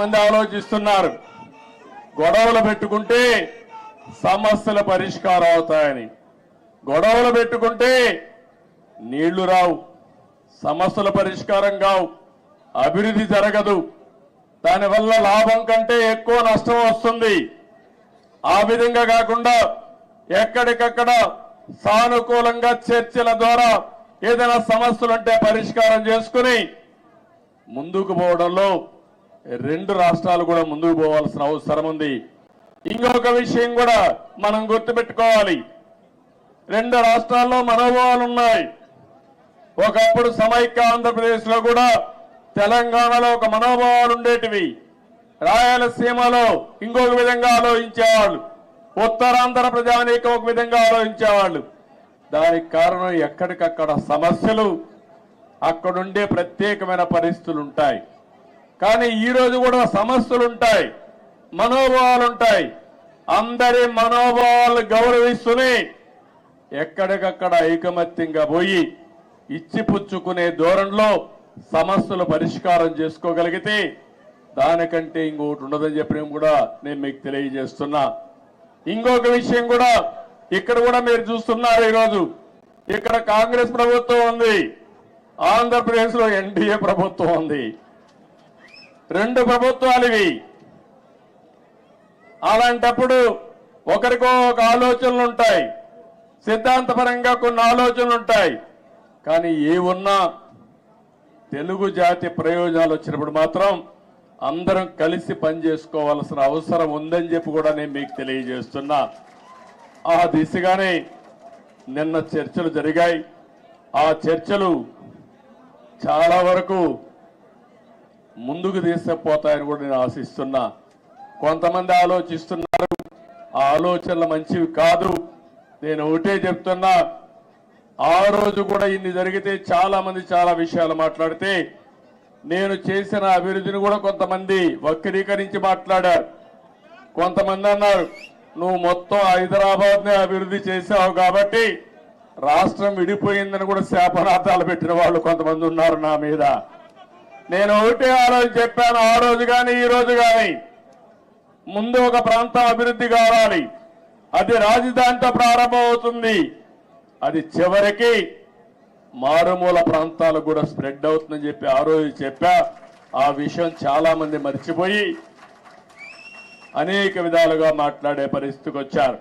కొంతమంది ఆలోచిస్తున్నారు గొడవలు పెట్టుకుంటే సమస్యల పరిష్కారం అవుతాయని. గొడవలు పెట్టుకుంటే నీళ్లు రావు, సమస్యల పరిష్కారం కావు, అభివృద్ధి జరగదు. దానివల్ల లాభం కంటే ఎక్కువ నష్టం వస్తుంది. ఆ విధంగా కాకుండా ఎక్కడికక్కడ సానుకూలంగా చర్చల ద్వారా ఏదైనా సమస్యలుంటే పరిష్కారం చేసుకుని ముందుకు పోవడంలో రెండు రాష్ట్రాలు కూడా ముందుకు పోవాల్సిన అవసరం ఉంది. ఇంకొక విషయం కూడా మనం గుర్తుపెట్టుకోవాలి. రెండు రాష్ట్రాల్లో మనోభావాలు ఉన్నాయి. ఒకప్పుడు సమైక్య ఆంధ్రప్రదేశ్ లో కూడా తెలంగాణలో ఒక మనోభావాలు ఉండేటివి, రాయలసీమలో ఇంకొక విధంగా ఆలోచించేవాళ్ళు, ఉత్తరాంధ్ర ప్రజానీకం ఒక విధంగా ఆలోచించేవాళ్ళు. దానికి కారణం ఎక్కడికక్కడ సమస్యలు, అక్కడుండే ప్రత్యేకమైన పరిస్థితులు ఉంటాయి. కానీ ఈ రోజు కూడా సమస్యలు ఉంటాయి, మనోభావాలు ఉంటాయి. అందరి మనోభావాలు గౌరవిస్తూనే ఎక్కడికక్కడ ఐకమత్యంగా పోయి ఇచ్చిపుచ్చుకునే ధోరణిలో సమస్యలు పరిష్కారం చేసుకోగలిగితే దానికంటే ఇంకొకటి ఉండదని చెప్పి కూడా నేను మీకు తెలియజేస్తున్నా. ఇంకొక విషయం కూడా ఇక్కడ కూడా మీరు చూస్తున్నారు. ఈరోజు ఇక్కడ కాంగ్రెస్ ప్రభుత్వం ఉంది, ఆంధ్రప్రదేశ్ లో ఎన్డీఏ ప్రభుత్వం ఉంది. రెండు ప్రభుత్వాలు ఇవి. అలాంటప్పుడు ఒకరికో ఒక ఆలోచనలు ఉంటాయి, సిద్ధాంతపరంగా కొన్ని ఆలోచనలు ఉంటాయి. కానీ ఏ ఉన్నా తెలుగు జాతి ప్రయోజనాలు వచ్చినప్పుడు మాత్రం అందరం కలిసి పనిచేసుకోవాల్సిన అవసరం ఉందని చెప్పి కూడా నేను మీకు తెలియజేస్తున్నా. ఆ దిశగానే నిన్న చర్చలు జరిగాయి. ఆ చర్చలు చాలా వరకు ముందుకు తీసుకుపోతాయని కూడా నేను ఆశిస్తున్నా. కొంతమంది ఆలోచిస్తున్నారు, ఆ ఆలోచనలు మంచివి కాదు. నేను ఒకటే చెప్తున్నా, ఆ రోజు కూడా ఇన్ని జరిగితే చాలా మంది చాలా విషయాలు మాట్లాడితే నేను చేసిన అభివృద్ధిని కూడా కొంతమంది వక్రీకరించి మాట్లాడారు. కొంతమంది అన్నారు నువ్వు మొత్తం హైదరాబాద్ నే అభివృద్ధి చేశావు కాబట్టి రాష్ట్రం విడిపోయిందని కూడా శాపనార్థాలు పెట్టిన వాళ్ళు కొంతమంది ఉన్నారు నా మీద. నేను ఒకటే ఆ రోజు చెప్పాను, ఆ రోజు కానీ ఈ రోజు కానీ ముందు ఒక ప్రాంతం అభివృద్ధి కావాలి, అది రాజధానితో ప్రారంభమవుతుంది, అది చివరికి మారుమూల ప్రాంతాలకు కూడా స్ప్రెడ్ అవుతుందని చెప్పి ఆ రోజు చెప్పా. ఆ విషయం చాలా మంది మర్చిపోయి అనేక విధాలుగా మాట్లాడే పరిస్థితికి వచ్చారు.